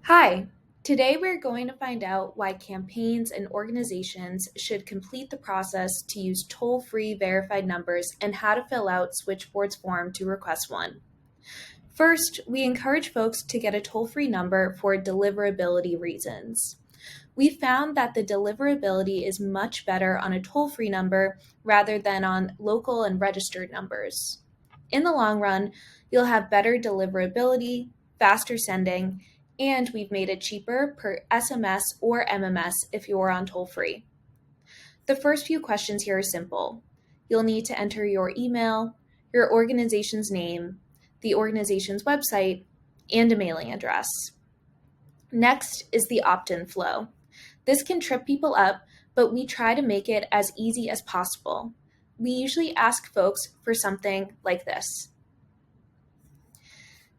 Hi, today we're going to find out why campaigns and organizations should complete the process to use toll-free verified numbers and how to fill out Switchboard's form to request one. First, we encourage folks to get a toll-free number for deliverability reasons. We found that the deliverability is much better on a toll-free number rather than on local and registered numbers. In the long run, you'll have better deliverability, faster sending, and we've made it cheaper per SMS or MMS if you're on toll-free. The first few questions here are simple. You'll need to enter your email, your organization's name, the organization's website, and a mailing address. Next is the opt-in flow. This can trip people up, but we try to make it as easy as possible. We usually ask folks for something like this.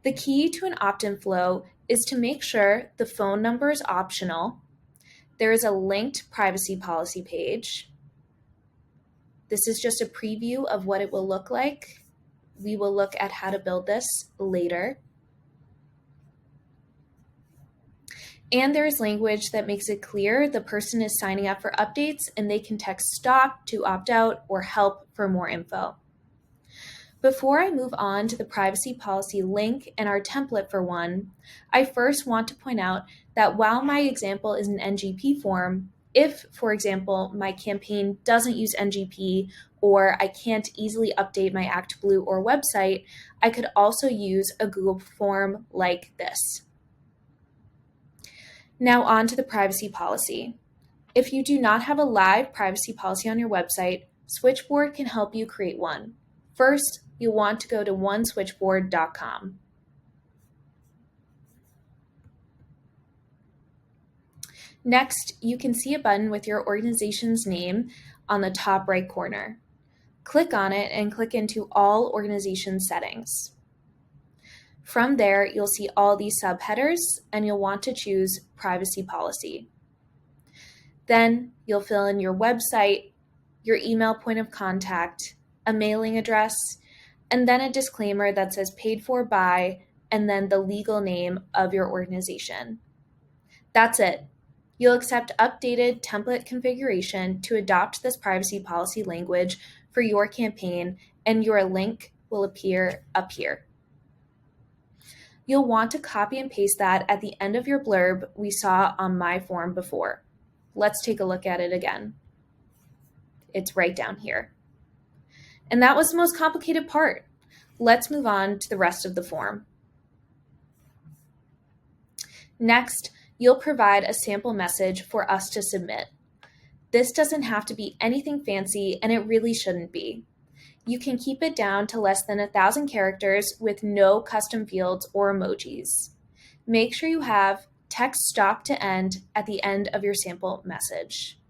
The key to an opt-in flow is to make sure the phone number is optional. There is a linked privacy policy page. This is just a preview of what it will look like. We will look at how to build this later. And there is language that makes it clear the person is signing up for updates and they can text stop to opt out or help for more info. Before I move on to the privacy policy link and our template for one, I first want to point out that while my example is an NGP form, if, for example, my campaign doesn't use NGP or I can't easily update my ActBlue or website, I could also use a Google form like this. Now on to the privacy policy. If you do not have a live privacy policy on your website, Switchboard can help you create one. First, you'll want to go to oneswitchboard.com. Next, you can see a button with your organization's name on the top right corner. Click on it and click into All Organization Settings. From there, you'll see all these subheaders and you'll want to choose Privacy Policy. Then you'll fill in your website, your email point of contact, a mailing address, and then a disclaimer that says paid for by, and then the legal name of your organization. That's it. You'll accept updated template configuration to adopt this privacy policy language for your campaign, and your link will appear up here. You'll want to copy and paste that at the end of your blurb we saw on my form before. Let's take a look at it again. It's right down here. And that was the most complicated part. Let's move on to the rest of the form. Next, you'll provide a sample message for us to submit. This doesn't have to be anything fancy, and it really shouldn't be. You can keep it down to less than 1,000 characters with no custom fields or emojis. Make sure you have text stop to end at the end of your sample message.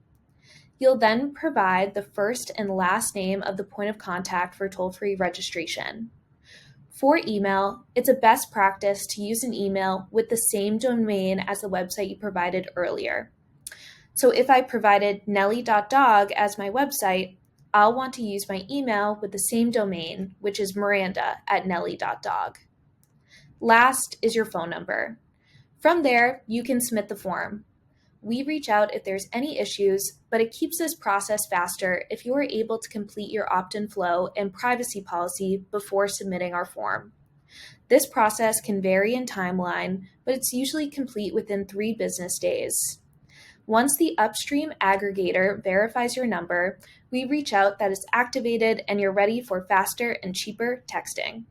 You'll then provide the first and last name of the point of contact for toll-free registration. For email, it's a best practice to use an email with the same domain as the website you provided earlier. So if I provided nelly.dog as my website, I'll want to use my email with the same domain, which is miranda@nelly.dog. Last is your phone number. From there, you can submit the form. We reach out if there's any issues, but it keeps this process faster if you are able to complete your opt-in flow and privacy policy before submitting our form. This process can vary in timeline, but it's usually complete within 3 business days. Once the upstream aggregator verifies your number, we reach out that it's activated and you're ready for faster and cheaper texting.